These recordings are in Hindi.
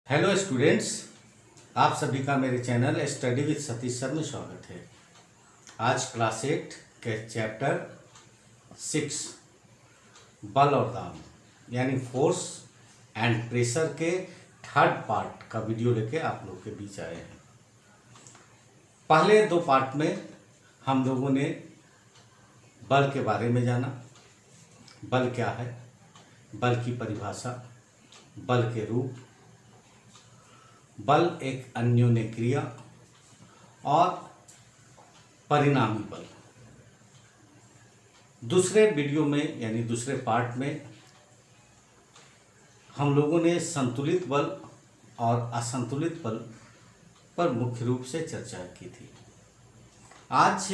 हेलो स्टूडेंट्स, आप सभी का मेरे channel study with Satish sir में स्वागत है। आज क्लास 8 के चैप्टर 6 बल और दाब यानी फोर्स एंड प्रेशर के थर्ड पार्ट का वीडियो लेके आप लोग के बीच आए हैं। पहले दो पार्ट में हम लोगों ने बल के बारे में जाना, बल क्या है, बल की परिभाषा, बल के रूप, बल एक अन्योन्य क्रिया और परिणामी बल। दूसरे वीडियो में यानी दूसरे पार्ट में हम लोगों ने संतुलित बल और असंतुलित बल पर मुख्य रूप से चर्चा की थी। आज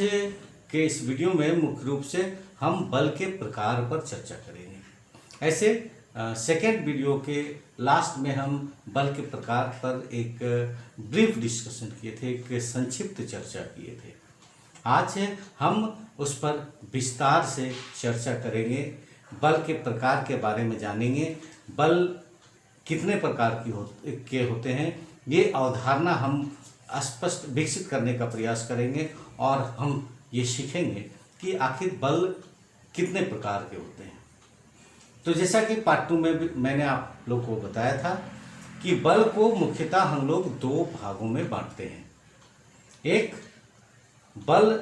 के इस वीडियो में मुख्य रूप से हम बल के प्रकार पर चर्चा करेंगे। ऐसे सेकेंड वीडियो के लास्ट में हम बल के प्रकार पर एक ब्रीफ डिस्कशन किए थे, एक संक्षिप्त चर्चा किए थे। आज हम उस पर विस्तार से चर्चा करेंगे, बल के प्रकार के बारे में जानेंगे, बल कितने प्रकार के होते हैं, ये अवधारणा हम स्पष्ट विकसित करने का प्रयास करेंगे और हम ये सीखेंगे कि आखिर बल कितने प्रकार के होते हैं। तो जैसा कि पार्ट 2 में भी मैंने आप लोग को बताया था कि बल को मुख्यतः हम लोग दो भागों में बांटते हैं। एक बल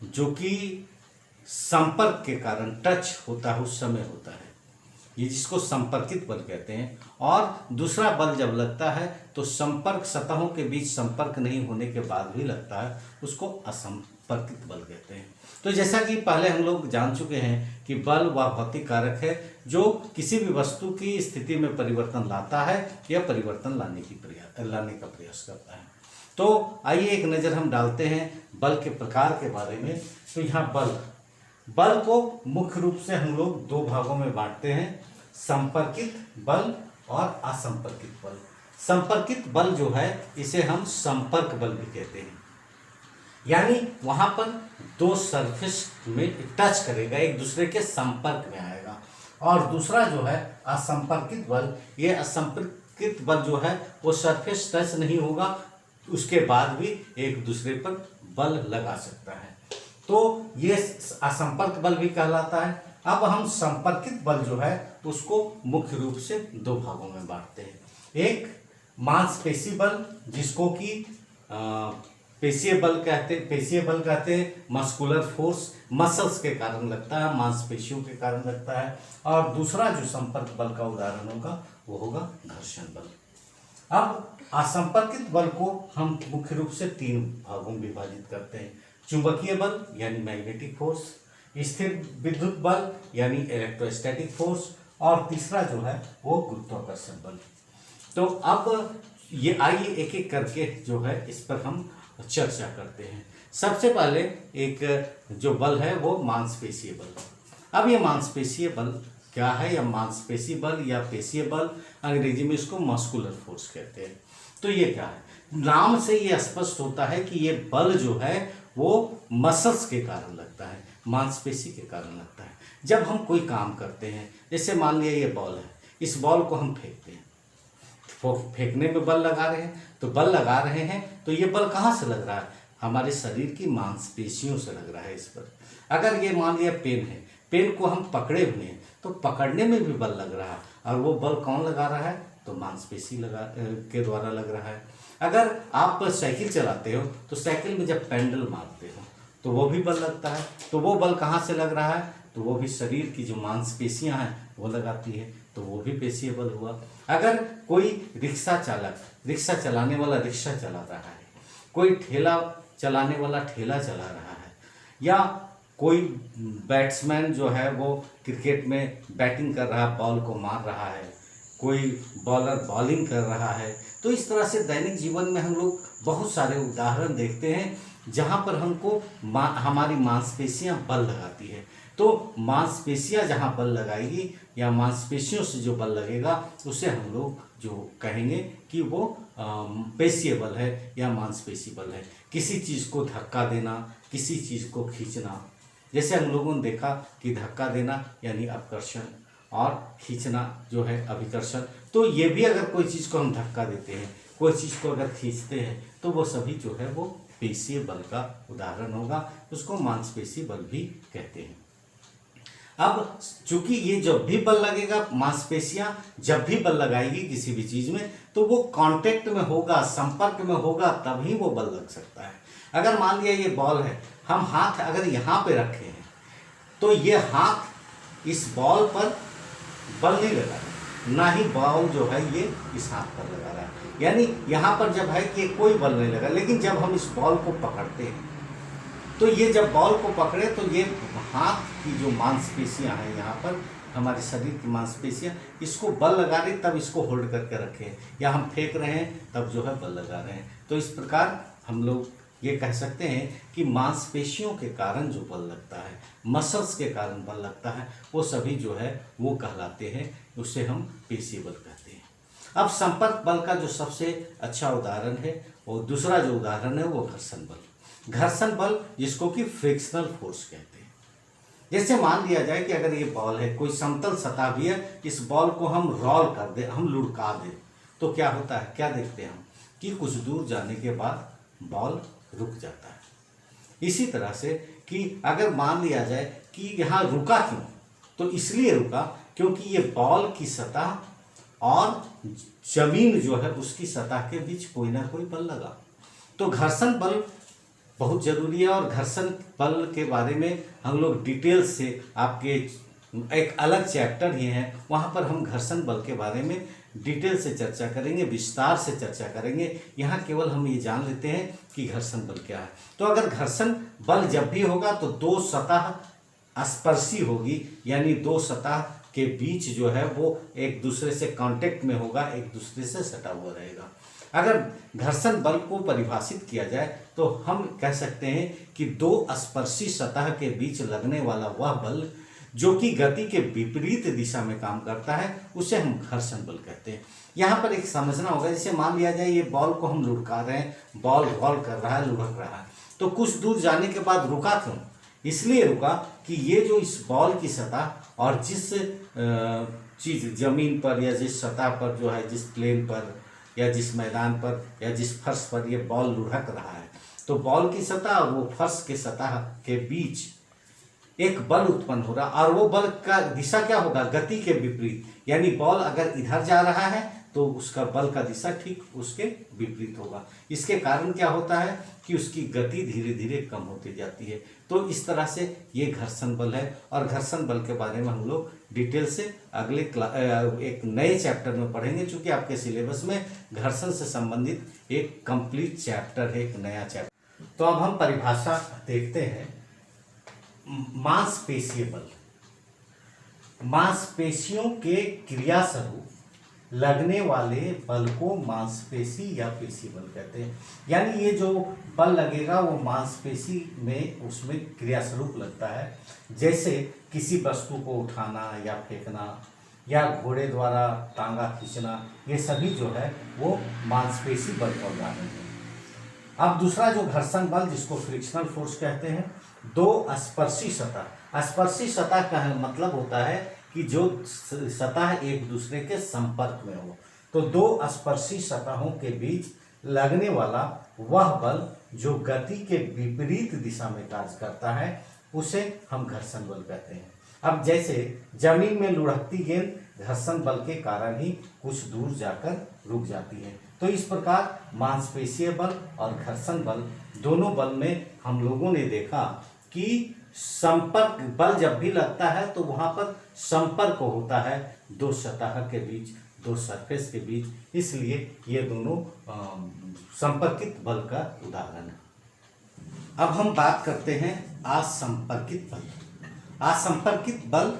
जो कि संपर्क के कारण टच होता है उस समय होता है, ये जिसको संपर्कित बल कहते हैं, और दूसरा बल जब लगता है तो संपर्क सतहों के बीच संपर्क नहीं होने के बाद भी लगता है, उसको असंपर्कित बल कहते हैं। तो जैसा कि पहले हम लोग जान चुके हैं कि बल वह भौतिक कारक है जो किसी भी वस्तु की स्थिति में परिवर्तन लाता है या परिवर्तन लाने का प्रयास करता है। तो आइए एक नज़र हम डालते हैं बल के प्रकार के बारे में। तो यहाँ बल को मुख्य रूप से हम लोग दो भागों में बांटते हैं, संपर्कित बल और असंपर्कित बल। संपर्कित बल जो है इसे हम संपर्क बल भी कहते हैं, यानी वहां पर दो सरफेस में टच करेगा, एक दूसरे के संपर्क में आएगा। और दूसरा जो है असंपर्कित बल, ये असंपर्कित बल जो है वो सरफेस टच नहीं होगा, उसके बाद भी एक दूसरे पर बल लगा सकता है, तो ये असंपर्क बल भी कहलाता है। अब हम संपर्कित बल जो है उसको मुख्य रूप से दो भागों में बांटते हैं। एक मांसपेशी बल जिसको कि पेशीय बल कहते हैं, मस्कुलर फोर्स, मसल्स के कारण लगता है, मांसपेशियों के कारण लगता है। और दूसरा जो संपर्क बल का उदाहरण होगा वो होगा घर्षण बल। अब असंपर्कित बल को हम मुख्य रूप से तीन भागों में विभाजित करते हैं, चुंबकीय बल यानी मैग्नेटिक फोर्स, स्थिर विद्युत बल यानी इलेक्ट्रोस्टैटिक फोर्स, और तीसरा जो है वो गुरुत्वाकर्षण बल। तो अब ये आइए एक एक करके जो है इस पर हम चर्चा करते हैं। सबसे पहले एक जो बल है वो मांसपेशीय बल। अब ये मांसपेशीय बल क्या है, या मांसपेशी बल या पेशीय बल, अंग्रेजी में इसको मस्कुलर फोर्स कहते हैं। तो ये क्या है, नाम से ये स्पष्ट होता है कि ये बल जो है वो मसल्स के कारण लगता है, मांसपेशी के कारण लगता है। जब हम कोई काम करते हैं, जैसे मान लिया ये बॉल है, इस बॉल को हम फेंकते हैं, फेंकने में बल लगा रहे हैं, तो बल लगा रहे हैं तो ये बल कहाँ से लग रहा है, हमारे शरीर की मांसपेशियों से लग रहा है इस पर। अगर ये मान लिया पेन है, पेन को हम पकड़े हुए हैं तो पकड़ने में भी बल लग रहा है, और वो बल कौन लगा रहा है, तो मांसपेशी के द्वारा लग रहा है। अगर आप साइकिल चलाते हो तो साइकिल में जब पैडल मारते हो तो वो भी बल लगता है, तो वो बल कहाँ से लग रहा है, तो वो भी शरीर की जो मांसपेशियां हैं वो लगाती है, तो वो भी पेशीय बल हुआ। अगर कोई रिक्शा चालक रिक्शा चलाने वाला रिक्शा चला रहा है, कोई ठेला चलाने वाला ठेला चला रहा है, या कोई बैट्समैन जो है वो क्रिकेट में बैटिंग कर रहा है, बॉल को मार रहा है, कोई बॉलर बॉलिंग कर रहा है, तो इस तरह से दैनिक जीवन में हम लोग बहुत सारे उदाहरण देखते हैं जहाँ पर हमको हमारी मांसपेशियाँ बल लगाती है। तो मांसपेशियाँ जहाँ बल लगाएगी या मांसपेशियों से जो बल लगेगा उसे हम लोग जो कहेंगे कि वो पेशीय बल है या मांसपेशी बल है। किसी चीज़ को धक्का देना, किसी चीज़ को खींचना, जैसे हम लोगों ने देखा कि धक्का देना यानी अपकर्षण, और खींचना जो है अभिकर्षण। तो ये भी अगर कोई चीज़ को हम धक्का देते हैं, कोई चीज़ को अगर खींचते हैं, तो वो सभी जो है वो पेशीय बल का उदाहरण होगा, उसको मांसपेशीय बल भी कहते हैं। अब चूंकि ये जब भी बल लगेगा, मांसपेशियां जब भी बल लगाएगी किसी भी चीज में, तो वो कांटेक्ट में होगा, संपर्क में होगा, तभी वो बल लग सकता है। अगर मान लिया ये बॉल है, हम हाथ अगर यहाँ पे रखे हैं, तो ये हाथ इस बॉल पर बल नहीं लगा रहा, ना ही बॉल जो है ये इस हाथ पर लगा रहा है। यानी यहाँ पर जब है कि कोई बल नहीं लगा, लेकिन जब हम इस बॉल को पकड़ते हैं, तो ये जब बॉल को पकड़े तो ये हाथ की जो मांसपेशियां हैं, यहाँ पर हमारे शरीर की मांसपेशियां इसको बल लगा रही, तब इसको होल्ड करके रखे, या हम फेंक रहे हैं तब जो है बल लगा रहे हैं। तो इस प्रकार हम लोग ये कह सकते हैं कि मांसपेशियों के कारण जो बल लगता है, मसल्स के कारण बल लगता है, वो सभी जो है वो कहलाते हैं, उसे हम पेशीय बल कहते हैं। अब संपर्क बल का जो सबसे अच्छा उदाहरण है, और दूसरा जो उदाहरण है वो घर्षण बल। घर्षण बल जिसको कि फ्रिक्शनल फोर्स कहते हैं। जैसे मान लिया जाए कि अगर ये बॉल है, कोई समतल सतह भी है, इस बॉल को हम रोल कर दे, हम लुढ़का दें, तो क्या होता है, क्या देखते हैं हम कि कुछ दूर जाने के बाद बॉल रुक जाता है। इसी तरह से कि अगर मान लिया जाए कि यहाँ रुका क्यों, तो इसलिए रुका क्योंकि ये बॉल की सतह और जमीन जो है उसकी सतह के बीच कोई ना कोई बल लगा। तो घर्षण बल बहुत जरूरी है, और घर्षण बल के बारे में हम लोग डिटेल से आपके एक अलग चैप्टर ही है, वहाँ पर हम घर्षण बल के बारे में डिटेल से चर्चा करेंगे, विस्तार से चर्चा करेंगे। यहाँ केवल हम ये जान लेते हैं कि घर्षण बल क्या है। तो अगर घर्षण बल जब भी होगा तो दो सतह स्पर्शी होगी, यानी दो सतह के बीच जो है वो एक दूसरे से कांटेक्ट में होगा, एक दूसरे से सटा हुआ रहेगा। अगर घर्षण बल को परिभाषित किया जाए तो हम कह सकते हैं कि दो स्पर्शी सतह के बीच लगने वाला वह बल जो कि गति के विपरीत दिशा में काम करता है, उसे हम घर्षण बल कहते हैं। यहाँ पर एक समझना होगा, जैसे मान लिया जाए ये बॉल को हम लुढ़का रहे हैं, बॉल रोल कर रहा है, लुढ़क रहा है, तो कुछ दूर जाने के बाद रुका क्यों, इसलिए रुका कि ये जो इस बॉल की सतह और जिस चीज़ जमीन पर या जिस सतह पर जो है, जिस प्लेन पर या जिस मैदान पर या जिस फर्श पर ये बॉल लुढ़क रहा है, तो बॉल की सतह और वो फर्श के सतह के बीच एक बल उत्पन्न हो रहा, और वो बल का दिशा क्या होगा, गति के विपरीत। यानी बॉल अगर इधर जा रहा है तो उसका बल का दिशा ठीक उसके विपरीत होगा। इसके कारण क्या होता है कि उसकी गति धीरे धीरे कम होती जाती है। तो इस तरह से ये घर्षण बल है, और घर्षण बल के बारे में हम लोग डिटेल से अगले एक नए चैप्टर में पढ़ेंगे, चूँकि आपके सिलेबस में घर्षण से संबंधित एक कंप्लीट चैप्टर है, एक नया चैप्टर। तो अब हम परिभाषा देखते हैं। मांसपेशीय बल, मांसपेशियों के क्रिया स्वरूप लगने वाले बल को मांसपेशी या पेशी बल कहते हैं। यानी ये जो बल लगेगा वो मांसपेशी में उसमें क्रिया स्वरूप लगता है, जैसे किसी वस्तु को उठाना या फेंकना या घोड़े द्वारा टांगा खींचना, ये सभी जो है वो मांसपेशी बल का उदाहरण है। अब दूसरा जो घर्षण बल जिसको फ्रिक्शनल फोर्स कहते हैं, दो स्पर्शी सतह। स्पर्शी सतह का मतलब होता है कि जो सतह एक दूसरे के संपर्क में हो, तो दो स्पर्शी सतहों के बीच लगने वाला वह बल जो गति के विपरीत दिशा में कार्य करता है, उसे हम घर्षण बल कहते हैं। अब जैसे जमीन में लुढ़कती गेंद घर्षण बल के कारण ही कुछ दूर जाकर रुक जाती है। तो इस प्रकार मांसपेशीय बल और घर्षण बल दोनों बल में हम लोगों ने देखा कि संपर्क बल जब भी लगता है तो वहाँ पर संपर्क होता है दो सतह के बीच, दो सरफेस के बीच, इसलिए ये दोनों संपर्कित बल का उदाहरण है। अब हम बात करते हैं असंपर्कित बल। असंपर्कित बल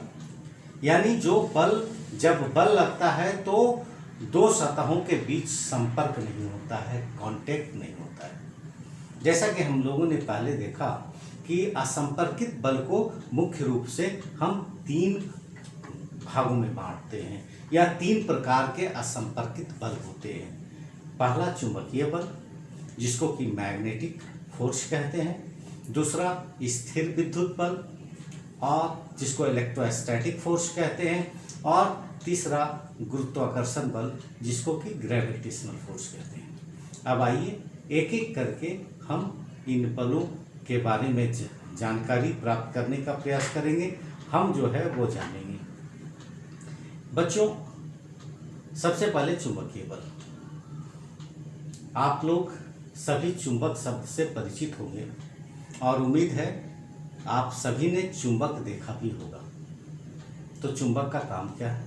यानी जो बल जब बल लगता है तो दो सतहों के बीच संपर्क नहीं होता है, कांटेक्ट नहीं होता है। जैसा कि हम लोगों ने पहले देखा कि असंपर्कित बल को मुख्य रूप से हम तीन भागों में बांटते हैं, या तीन प्रकार के असंपर्कित बल होते हैं। पहला चुंबकीय बल जिसको कि मैग्नेटिक फोर्स कहते हैं, दूसरा स्थिर विद्युत बल और जिसको इलेक्ट्रोस्टैटिक फोर्स कहते हैं, और तीसरा गुरुत्वाकर्षण बल, जिसको कि ग्रेविटेशनल फोर्स कहते हैं। अब आइए एक एक करके हम इन बलों के बारे में जानकारी प्राप्त करने का प्रयास करेंगे, हम जो है वो जानेंगे। बच्चों, सबसे पहले चुंबकीय बल। आप लोग सभी चुंबक शब्द से परिचित होंगे और उम्मीद है आप सभी ने चुंबक देखा भी होगा। तो चुंबक का काम क्या है,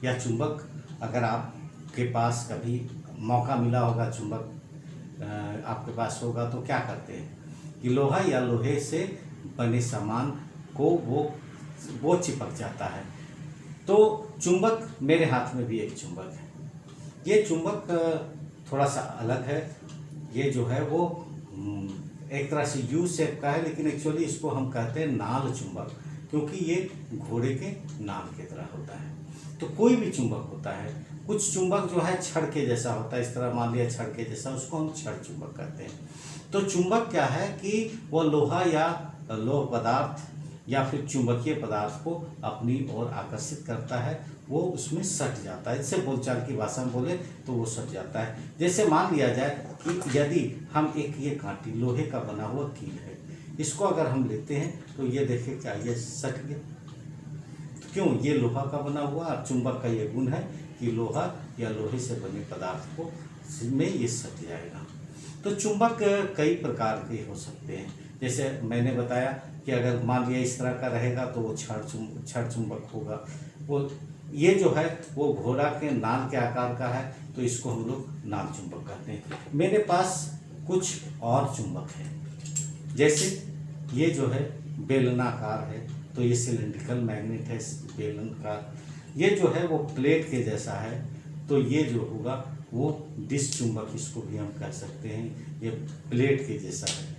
या चुंबक अगर आपके पास कभी मौका मिला होगा, चुंबक आपके पास होगा तो क्या करते हैं कि लोहा या लोहे से बने सामान को वो चिपक जाता है। तो चुंबक, मेरे हाथ में भी एक चुंबक है। ये चुंबक थोड़ा सा अलग है। ये जो है वो एक तरह से यू शेप का है, लेकिन एक्चुअली इसको हम कहते हैं नाल चुंबक, क्योंकि ये घोड़े के नाल की तरह होता है। तो कोई भी चुंबक होता है, कुछ चुंबक जो है छड़ के जैसा होता है, इस तरह मान लिया छड़ के जैसा, उसको हम छड़ चुंबक कहते हैं। तो चुंबक क्या है कि वो लोहा या लोह पदार्थ या फिर चुंबकीय पदार्थ को अपनी ओर आकर्षित करता है, वो उसमें सट जाता है। इससे बोलचाल की भाषा में बोले तो वो सट जाता है। जैसे मान लिया जाए कि यदि हम एक ये कांटी लोहे का बना हुआ कील है, इसको अगर हम लेते हैं तो ये देखिए क्या ये सट गया। तो क्यों, ये लोहा का बना हुआ, और चुंबक का ये गुण है कि लोहा या लोहे से बने पदार्थ को में ये सट जाएगा। तो चुंबक कई प्रकार के हो सकते हैं। जैसे मैंने बताया कि अगर मान लिया इस तरह का रहेगा तो वो छड़ चुंबक होगा। वो ये जो है वो घोड़ा के नाल के आकार का है, तो इसको हम लोग नाल चुंबक कहते हैं। मेरे पास कुछ और चुंबक है, जैसे ये जो है बेलनाकार है, तो ये सिलिंड्रिकल मैग्नेट है बेलनाकार। ये जो है वो प्लेट के जैसा है, तो ये जो होगा वो डिस्क चुंबक, इसको भी हम कह सकते हैं। ये प्लेट के जैसा है,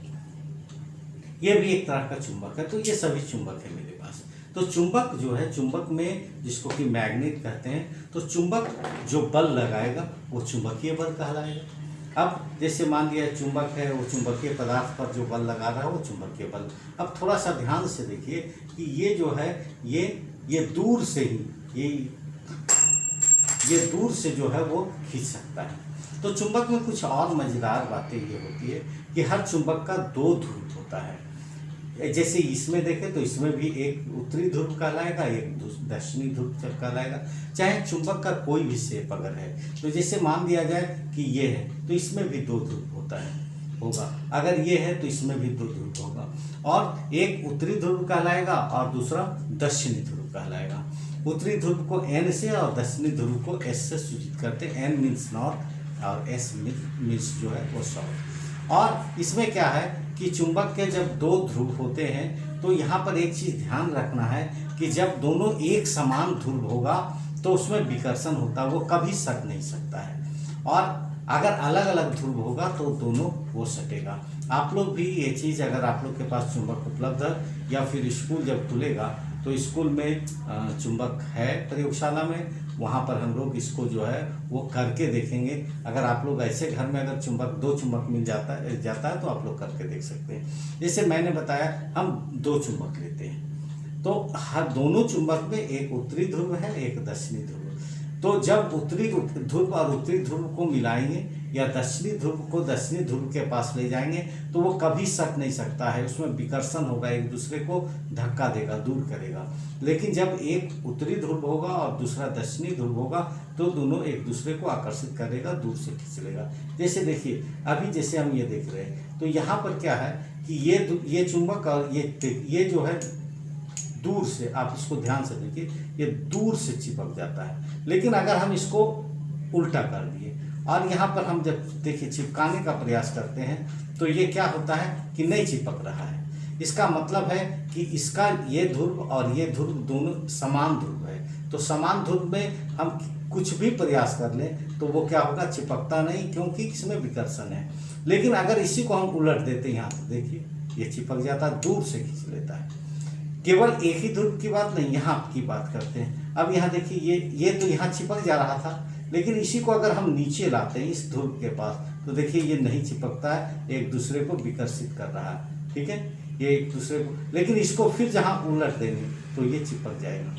ये भी एक तरह का चुंबक है। तो ये सभी चुंबक है मेरे पास। तो चुंबक जो है, चुंबक में जिसको कि मैग्नेट कहते हैं, तो चुंबक जो बल लगाएगा वो चुंबकीय बल कहलाएगा। अब जैसे मान लिया चुंबक है, वो चुंबकीय पदार्थ पर जो बल लगा रहा है वो चुंबकीय बल। अब थोड़ा सा ध्यान से देखिए कि ये जो है ये दूर से ही ये दूर से जो है वो खींच सकता है। तो चुंबक में कुछ और मजेदार बातें ये होती है कि हर चुंबक का दो ध्रुव होता है। जैसे इसमें देखें तो इसमें भी एक उत्तरी ध्रुव कहलाएगा, एक दक्षिणी ध्रुव कहलाएगा। चाहे चुंबक का कोई भी शेप अगर है, तो जैसे मान लिया जाए कि ये है तो इसमें भी दो ध्रुव होगा। अगर ये है तो इसमें भी दो ध्रुव होगा, और एक उत्तरी ध्रुव कहलाएगा और दूसरा दक्षिणी ध्रुव कहलाएगा। उत्तरी ध्रुव को एन से और दक्षिणी ध्रुव को एस से सूचित करते हैं। एन मीन्स नॉर्थ और एस मीन्स जो है वो साउथ। और इसमें क्या है कि चुंबक के जब दो ध्रुव होते हैं तो यहाँ पर एक चीज़ ध्यान रखना है कि जब दोनों एक समान ध्रुव होगा तो उसमें विकर्षण होता है, वो कभी सट नहीं सकता है। और अगर अलग अलग ध्रुव होगा तो दोनों वो सटेगा। आप लोग भी ये चीज़, अगर आप लोग के पास चुंबक उपलब्ध है या फिर स्कूल जब खुलेगा तो स्कूल में चुंबक है प्रयोगशाला में, वहाँ पर हम लोग इसको जो है वो करके देखेंगे। अगर आप लोग ऐसे घर में अगर दो चुंबक मिल जाता है तो आप लोग करके देख सकते हैं। जैसे मैंने बताया हम दो चुंबक लेते हैं, तो हर दोनों चुंबक में एक उत्तरी ध्रुव है, एक दक्षिणी ध्रुव। तो जब उत्तरी ध्रुव और उत्तरी ध्रुव को मिलाएंगे या दक्षिणी ध्रुव को दक्षिणी ध्रुव के पास ले जाएंगे तो वो कभी सट नहीं सकता है, उसमें विकर्षण होगा, एक दूसरे को धक्का देगा, दूर करेगा। लेकिन जब एक उत्तरी ध्रुव होगा और दूसरा दक्षिणी ध्रुव होगा तो दोनों एक दूसरे को आकर्षित करेगा, दूर से खींच लेगा। जैसे देखिए अभी जैसे हम ये देख रहे हैं तो यहाँ पर क्या है कि ये चुंबक और ये जो है दूर से, आप इसको ध्यान से देखिए, ये दूर से चिपक जाता है। लेकिन अगर हम इसको उल्टा कर दिए और यहाँ पर हम जब देखिए चिपकाने का प्रयास करते हैं तो ये क्या होता है कि नहीं चिपक रहा है। इसका मतलब है कि इसका ये ध्रुव और ये ध्रुव दोनों समान ध्रुव है। तो समान ध्रुव में हम कुछ भी प्रयास कर लें तो वो क्या होगा, चिपकता नहीं, क्योंकि इसमें विकर्षण है। लेकिन अगर इसी को हम उलट देते हैं यहाँ तो देखिए ये चिपक जाता है, दूर से खींच लेता है। केवल एक ही ध्रुव की बात नहीं, यहाँ की बात करते हैं। अब यहाँ देखिए ये तो यहाँ चिपक जा रहा था, लेकिन इसी को अगर हम नीचे लाते हैं इस ध्रुव के पास तो देखिए ये नहीं चिपकता है, एक दूसरे को विकर्षित कर रहा है। ठीक है, ये एक दूसरे को, लेकिन इसको फिर जहाँ उलट देंगे तो ये चिपक जाएगा।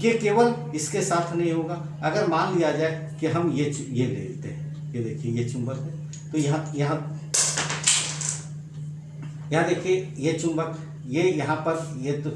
ये केवल इसके साथ नहीं होगा। अगर मान लिया जाए कि हम ये ले लेते हैं, ये देखिए ये चुंबक है, तो यहाँ देखिए ये चुंबक, ये यहाँ पर ये तो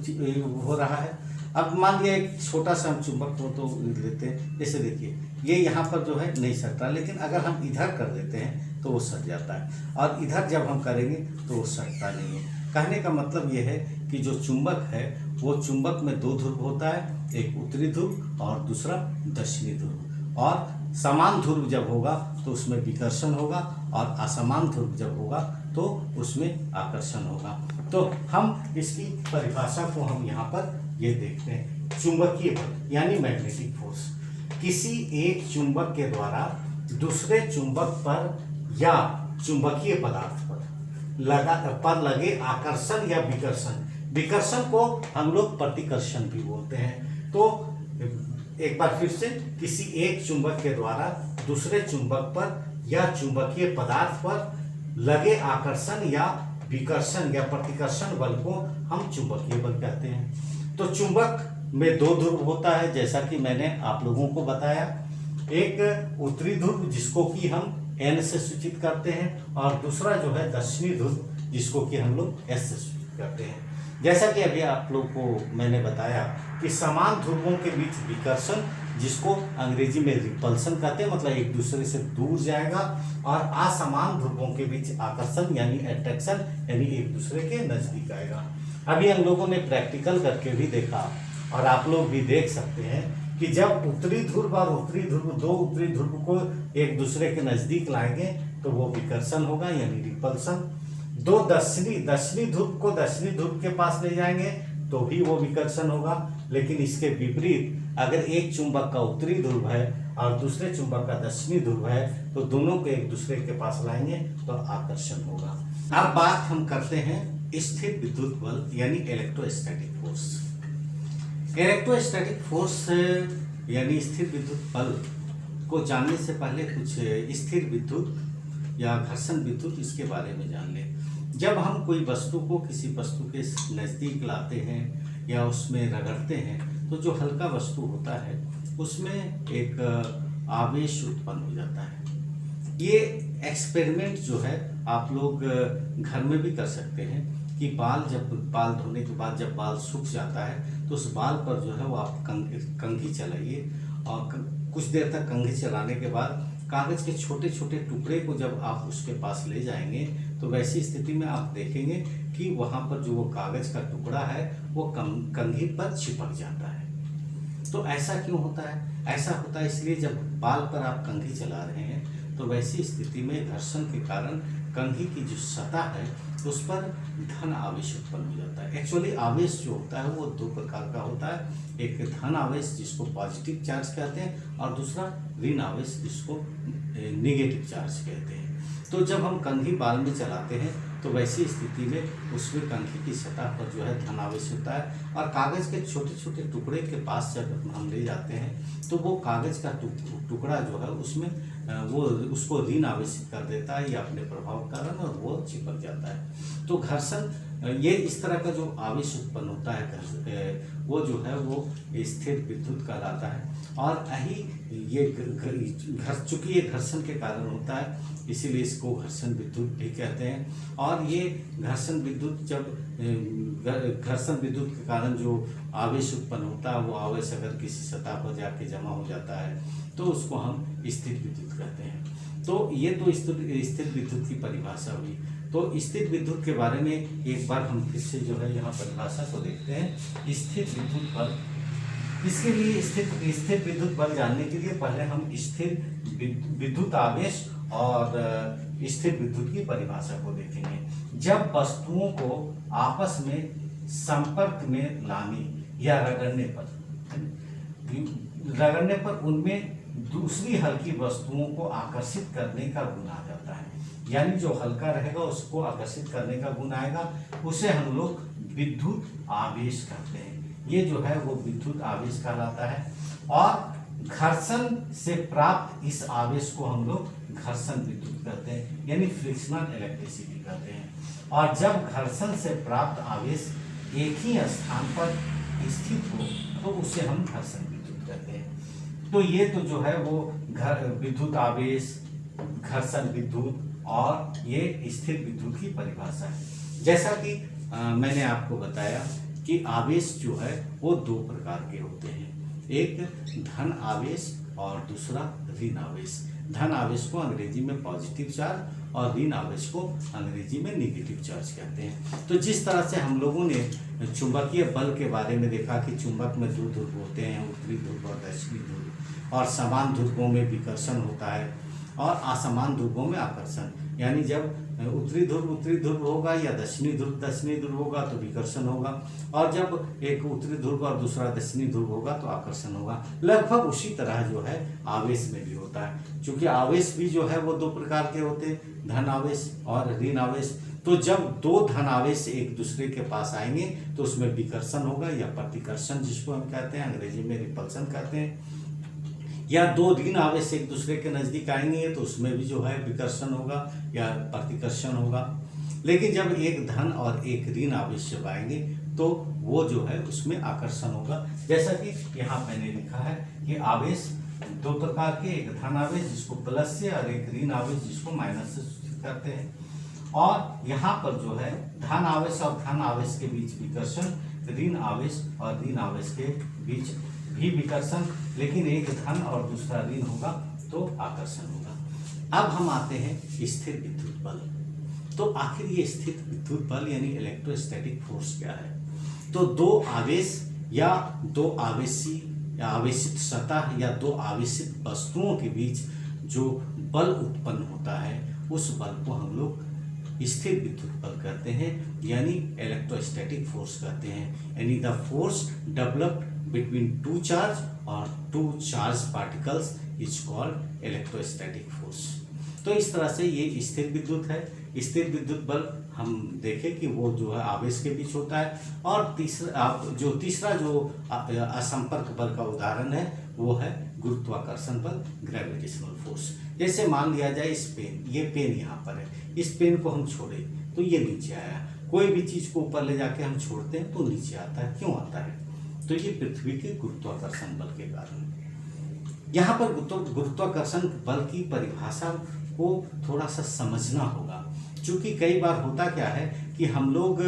हो रहा है। अब मान लिया एक छोटा सा हम चुंबक को तो लेते हैं, जैसे देखिए ये यहाँ पर जो है नहीं सटता, लेकिन अगर हम इधर कर देते हैं तो वो सट जाता है, और इधर जब हम करेंगे तो वो सटता नहीं है। कहने का मतलब ये है कि जो चुंबक है वो चुंबक में दो ध्रुव होता है, एक उत्तरी ध्रुव और दूसरा दक्षिणी ध्रुव, और समान ध्रुव जब होगा तो उसमें विकर्षण होगा, और असमान ध्रुव जब होगा तो उसमें आकर्षण होगा। तो हम इसकी परिभाषा को हम यहाँ पर ये देखते हैं, चुंबकीय बल यानी मैग्नेटिक फोर्स, किसी एक चुंबक के द्वारा दूसरे चुंबक पर या चुंबकीय पदार्थ पर लगे आकर्षण या विकर्षण। विकर्षण को हम लोग प्रतिकर्षण भी बोलते हैं। तो एक बार फिर से, किसी एक चुंबक के द्वारा दूसरे चुंबक पर या चुंबकीय पदार्थ पर लगे आकर्षण या विकर्षण या प्रतिकर्षण बल को हम चुंबकीय बल कहते हैं। तो चुंबक में दो ध्रुव होता है, जैसा कि मैंने आप लोगों को बताया। एक उत्तरी ध्रुव जिसको कि हम N से सूचित करते हैं, और दूसरा जो है दक्षिणी ध्रुव जिसको कि हम लोग S से सूचित करते हैं। जैसा कि अभी आप लोग को मैंने बताया कि समान ध्रुवों के बीच विकर्षण, जिसको अंग्रेजी में रिपल्सन कहते हैं, मतलब एक दूसरे से दूर जाएगा, और असमान ध्रुवों के बीच आकर्षण यानी अट्रैक्शन यानी एक दूसरे के नजदीक आएगा। अभी हम लोगों ने प्रैक्टिकल करके भी देखा, और आप लोग भी देख सकते हैं कि जब उत्तरी ध्रुव और उत्तरी ध्रुव, दो उत्तरी ध्रुव को एक दूसरे के नजदीक लाएंगे तो वो विकर्षण होगा यानी रिपल्सन। दो दक्षिणी ध्रुव को दक्षिणी ध्रुव के पास ले जाएंगे तो भी वो विकर्षण होगा। लेकिन इसके विपरीत, अगर एक चुंबक का उत्तरी ध्रुव है और दूसरे चुंबक का दक्षिणी ध्रुव है, तो दोनों को एक दूसरे के पास लाएंगे तो आकर्षण होगा। अब बात हम करते हैं स्थिर विद्युत बल यानी इलेक्ट्रोस्टैटिक फोर्स। इलेक्ट्रोस्टैटिक फोर्स यानी स्थिर विद्युत बल को जानने से पहले कुछ स्थिर विद्युत या घर्षण विद्युत इसके बारे में जान लें। जब हम कोई वस्तु को किसी वस्तु के नज़दीक लाते हैं या उसमें रगड़ते हैं, तो जो हल्का वस्तु होता है उसमें एक आवेश उत्पन्न हो जाता है। ये एक्सपेरिमेंट जो है आप लोग घर में भी कर सकते हैं कि बाल धोने के बाद जब बाल सूख जाता है तो उस बाल पर जो है वो आप कंघी चलाइए, और कुछ देर तक कंघी चलाने के बाद कागज़ के छोटे छोटे टुकड़े को जब आप उसके पास ले जाएंगे तो वैसी स्थिति में आप देखेंगे कि वहाँ पर जो वो कागज़ का टुकड़ा है वो कंघी पर चिपक जाता है। तो ऐसा क्यों होता है? ऐसा होता है इसलिए जब बाल पर आप कंघी चला रहे हैं तो वैसी स्थिति में घर्षण के कारण कंघी की जो सतह है उस पर धन आवेश उत्पन्न हो जाता है। एक्चुअली आवेश जो होता है वो दो प्रकार का होता है, एक धन आवेश जिसको पॉजिटिव चार्ज कहते हैं, और दूसरा ऋण आवेश जिसको नेगेटिव चार्ज कहते हैं। तो जब हम कंघी बाल में चलाते हैं तो वैसी स्थिति में उसमें कंघी की सतह पर जो है धन आवेश होता है, और कागज़ के छोटे छोटे टुकड़े के पास जब हम ले जाते हैं तो वो कागज़ का टुकड़ा जो है उसमें वो उसको ऋण आवेशित कर देता है या अपने प्रभाव के कारण, और वो चिपक जाता है। तो घर्षण ये इस तरह का जो आवेश उत्पन्न होता है वो जो है वो स्थिर विद्युत कहलाता है। और यही ये चूंकि ये घर्षण के कारण होता है इसीलिए इसको घर्षण विद्युत भी कहते हैं। और ये घर्षण विद्युत घर्षण विद्युत के कारण जो आवेश उत्पन्न होता है वो आवेश अगर किसी सतह पर जाके जमा हो जाता है तो उसको हम स्थिर विद्युत कहते हैं। तो ये तो स्थिर विद्युत की परिभाषा हुई। तो स्थिर विद्युत के बारे में एक बार हम फिर से जो है यहाँ परिभाषा को देखते हैं। स्थिर विद्युत बल, इसके लिए स्थिर विद्युत बल जानने के लिए पहले हम स्थिर विद्युत आवेश और स्थिर विद्युत की परिभाषा को देखेंगे। जब वस्तुओं को आपस में संपर्क में लाने या रगड़ने पर उनमें दूसरी हल्की वस्तुओं को आकर्षित करने का गुण आ जाता है। यानी जो हल्का रहेगा उसको आकर्षित करने का गुण आएगा, उसे हम लोग विद्युत आवेश कहते हैं। ये जो है वो विद्युत आवेश कहलाता है। और घर्षण से प्राप्त इस आवेश को हम लोग घर्षण विद्युत कहते हैं, यानी फ्रिक्शनल इलेक्ट्रिसिटी कहते हैं। और जब घर्षण से प्राप्त आवेश एक ही स्थान पर स्थित हो तो उसे हम घर्षण विद्युत कहते हैं। तो ये तो जो है वो विद्युत आवेश, घर्षण विद्युत और ये स्थिर विद्युत की परिभाषा है। जैसा कि मैंने आपको बताया कि आवेश जो है वो दो प्रकार के होते हैं, एक धन आवेश और दूसरा ऋण आवेश। धन आवेश को अंग्रेजी में पॉजिटिव चार्ज और ऋण आवेश को अंग्रेजी में नेगेटिव चार्ज कहते हैं। तो जिस तरह से हम लोगों ने चुंबकीय बल के बारे में देखा कि चुंबक में दो ध्रुव होते हैं, उत्तरी ध्रुव और दक्षिणी ध्रुव, और समान ध्रुवों में विकर्षण होता है और असमान ध्रुवों में आकर्षण। यानी जब उत्तरी ध्रुव होगा या दक्षिणी ध्रुव होगा तो विकर्षण होगा, और जब एक उत्तरी ध्रुव और दूसरा दक्षिणी ध्रुव होगा तो आकर्षण होगा। लगभग उसी तरह जो है आवेश में भी होता है। क्योंकि आवेश भी जो है वो दो प्रकार के होते हैं, धन आवेश और ऋण आवेश। तो जब दो धन आवेश एक दूसरे के पास आएंगे तो उसमें विकर्षण होगा या प्रतिकर्षण, जिसको हम कहते हैं, अंग्रेजी में रिपल्सन कहते हैं। या दो ऋण आवेश एक दूसरे के नज़दीक आएंगे तो उसमें भी जो है विकर्षण होगा या प्रतिकर्षण होगा। लेकिन जब एक धन और एक ऋण आवेश जब आएंगे तो वो जो है उसमें आकर्षण होगा। जैसा कि यहाँ मैंने लिखा है कि आवेश दो प्रकार के, एक धन आवेश जिसको प्लस से और एक ऋण आवेश जिसको माइनस से सूचित करते हैं। और यहाँ पर जो है धन आवेश और धन आवेश के बीच विकर्षण, ऋण आवेश और ऋण आवेश के बीच भी विकर्षण, लेकिन एक धन और दूसरा ऋण होगा तो आकर्षण होगा। अब हम आते हैं स्थिर विद्युत बल। तो आखिर ये स्थिर विद्युत बल यानी इलेक्ट्रोस्टैटिक फोर्स क्या है? तो दो आवेश या दो आवेशी या आवेशित सतह या दो आवेशित वस्तुओं के बीच जो बल उत्पन्न होता है उस बल को हम लोग स्थिर विद्युत बल कहते हैं, यानी इलेक्ट्रोस्टैटिक फोर्स कहते हैं। यानी the force developed between two charge or two charged particles is called electrostatic force। तो इस तरह से ये स्थिर विद्युत है। स्थिर विद्युत बल हम देखें कि वो जो है आवेश के बीच होता है। और तीसरा जो असंपर्क बल का उदाहरण है वो है गुरुत्वाकर्षण बल, ग्रेविटेशनल फोर्स। जैसे मान लिया जाए इस पेन, ये पेन यहाँ पर है, इस पेन को हम छोड़े तो ये नीचे आया। कोई भी चीज़ को ऊपर ले जाके हम छोड़ते हैं तो नीचे आता है। क्यों आता है? तो ये पृथ्वी के गुरुत्वाकर्षण बल के कारण। यहाँ पर गुरुत्वाकर्षण बल की परिभाषा को थोड़ा सा समझना होगा, क्योंकि कई बार होता क्या है कि हम लोग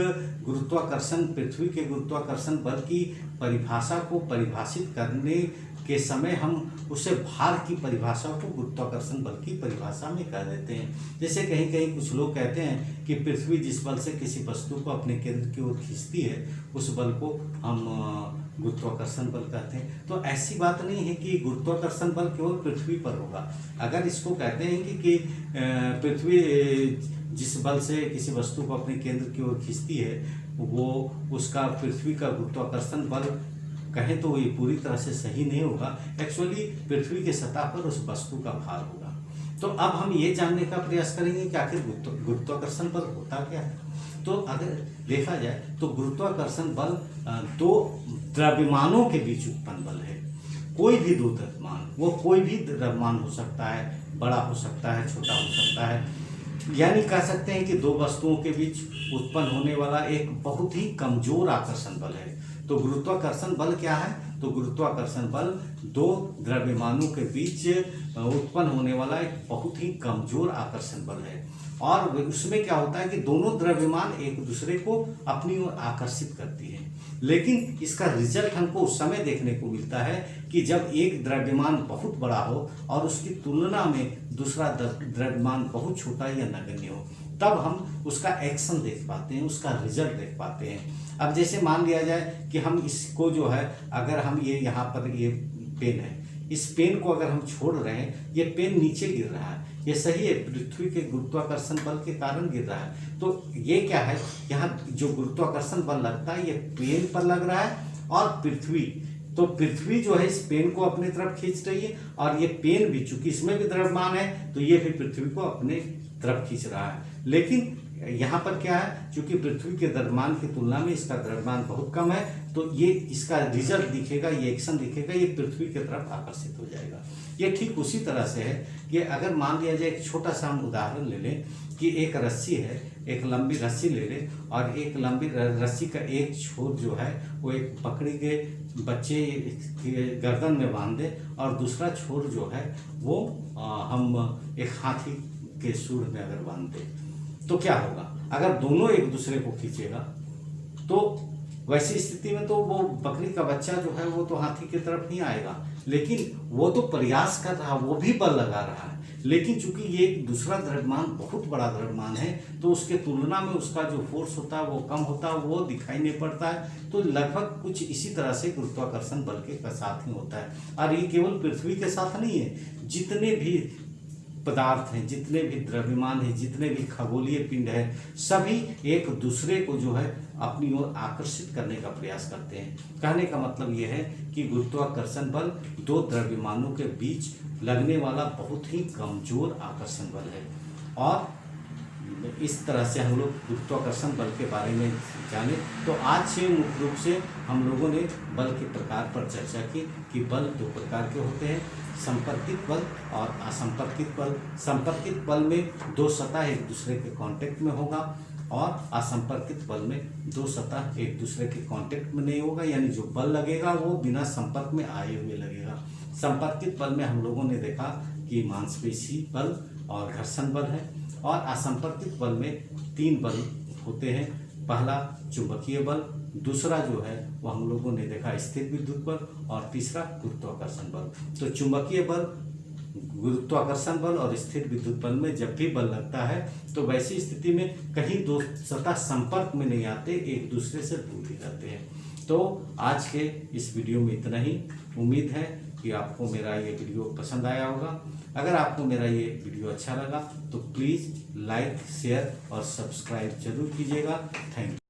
पृथ्वी के गुरुत्वाकर्षण बल की परिभाषा को परिभाषित करने के समय हम उसे भार की परिभाषा को गुरुत्वाकर्षण बल की परिभाषा में कह देते हैं। जैसे कहीं कहीं कुछ लोग कहते हैं कि पृथ्वी जिस बल से किसी वस्तु को अपने केंद्र की ओर खींचती है उस बल को हम गुरुत्वाकर्षण बल कहते हैं। तो ऐसी बात नहीं है कि गुरुत्वाकर्षण बल केवल पृथ्वी पर होगा। अगर इसको कहते हैं कि पृथ्वी जिस बल से किसी वस्तु को अपने केंद्र की ओर खींचती है वो उसका पृथ्वी का गुरुत्वाकर्षण बल कहें तो ये पूरी तरह से सही नहीं होगा। एक्चुअली पृथ्वी के सतह पर उस वस्तु का भार होगा। तो अब हम ये जानने का प्रयास करेंगे कि आखिर गुरुत्वाकर्षण बल होता क्या है। तो अगर देखा जाए तो गुरुत्वाकर्षण बल दो द्रव्यमानों के बीच उत्पन्न बल है। कोई भी दो द्रव्यमान, वो कोई भी द्रव्यमान हो सकता है, बड़ा हो सकता है, छोटा हो सकता है। यानी कह सकते हैं कि दो वस्तुओं के बीच उत्पन्न होने वाला एक बहुत ही कमजोर आकर्षण बल है। तो गुरुत्वाकर्षण बल क्या है? तो गुरुत्वाकर्षण बल दो द्रव्यमानों के बीच उत्पन्न होने वाला एक बहुत ही कमजोर आकर्षण बल है। और उसमें क्या होता है कि दोनों द्रव्यमान एक दूसरे को अपनी ओर आकर्षित करती है। लेकिन इसका रिजल्ट हमको उस समय देखने को मिलता है कि जब एक द्रव्यमान बहुत बड़ा हो और उसकी तुलना में दूसरा द्रव्यमान बहुत छोटा या नगण्य हो, तब हम उसका एक्शन देख पाते हैं, उसका रिजल्ट देख पाते हैं। अब जैसे मान लिया जाए कि हम इसको जो है, अगर हम ये यहाँ पर ये पेन है, इस पेन को अगर हम छोड़ रहे हैं, ये पेन नीचे गिर रहा है, ये सही है, पृथ्वी के गुरुत्वाकर्षण बल के कारण गिर रहा है। तो ये क्या है, यहाँ जो गुरुत्वाकर्षण बल लगता है ये पेन पर लग रहा है और पृथ्वी जो है इस पेन को अपनी तरफ खींच रही है, और ये पेन भी चूंकि इसमें भी द्रव्यमान है तो ये भी पृथ्वी को अपने तरफ खींच रहा है। लेकिन यहाँ पर क्या है, चूंकि पृथ्वी के द्रव्यमान की तुलना में इसका द्रव्यमान बहुत कम है, तो ये इसका रिजल्ट दिखेगा, ये एक्शन दिखेगा, ये पृथ्वी की तरफ आकर्षित हो जाएगा। ये ठीक उसी तरह से है कि अगर मान लिया जाए, एक छोटा सा हम उदाहरण ले लें कि एक रस्सी है, एक लंबी रस्सी ले लें और एक लंबी रस्सी का एक छोर जो है वो एक बकरी के बच्चे के गर्दन में बांध दें और दूसरा छोर जो है वो हम एक हाथी के सूंड में अगर बांध दें तो क्या होगा? अगर दोनों एक दूसरे को खींचेगा तो वैसी स्थिति में तो वो बकरी का बच्चा जो है वो तो हाथी की तरफ नहीं आएगा, लेकिन वो तो प्रयास कर रहा, वो भी बल लगा रहा है, लेकिन चूंकि ये दूसरा द्रव्यमान बहुत बड़ा द्रव्यमान है तो उसके तुलना में उसका जो फोर्स होता है वो कम होता है, वो दिखाई नहीं पड़ता है। तो लगभग कुछ इसी तरह से गुरुत्वाकर्षण बल के साथ ही होता है। और ये केवल पृथ्वी के साथ नहीं है, जितने भी पदार्थ हैं, जितने भी द्रव्यमान हैं, जितने भी खगोलीय पिंड हैं, सभी एक दूसरे को जो है अपनी ओर आकर्षित करने का प्रयास करते हैं। कहने का मतलब यह है कि गुरुत्वाकर्षण बल दो द्रव्यमानों के बीच लगने वाला बहुत ही कमजोर आकर्षण बल है। और इस तरह से हम लोग गुरुत्वाकर्षण बल के बारे में जाने। तो आज से मुख्य रूप से हम लोगों ने बल के प्रकार पर चर्चा की कि बल दो प्रकार के होते हैं, संपर्कित बल और असंपर्कित बल। संपर्कित बल में दो सतह एक दूसरे के कांटेक्ट में होगा और असंपर्कित बल में दो सतह एक दूसरे के कांटेक्ट में नहीं होगा, यानी जो बल लगेगा वो बिना संपर्क में आए हुए लगेगा। संपर्कित बल में हम लोगों ने देखा कि मांसपेशी बल और घर्षण बल है, और असंपर्कित बल में तीन बल होते हैं। पहला चुंबकीय बल, दूसरा जो है वो हम लोगों ने देखा स्थिर विद्युत बल, और तीसरा गुरुत्वाकर्षण बल। तो चुंबकीय बल, गुरुत्वाकर्षण बल और स्थिर विद्युत बल में जब भी बल लगता है तो वैसी स्थिति में कहीं दो सतह संपर्क में नहीं आते, एक दूसरे से दूर ही रहते हैं। तो आज के इस वीडियो में इतना ही। उम्मीद है कि आपको मेरा ये वीडियो पसंद आया होगा। अगर आपको मेरा ये वीडियो अच्छा लगा तो प्लीज़ लाइक, शेयर और सब्सक्राइब जरूर कीजिएगा। Thank you.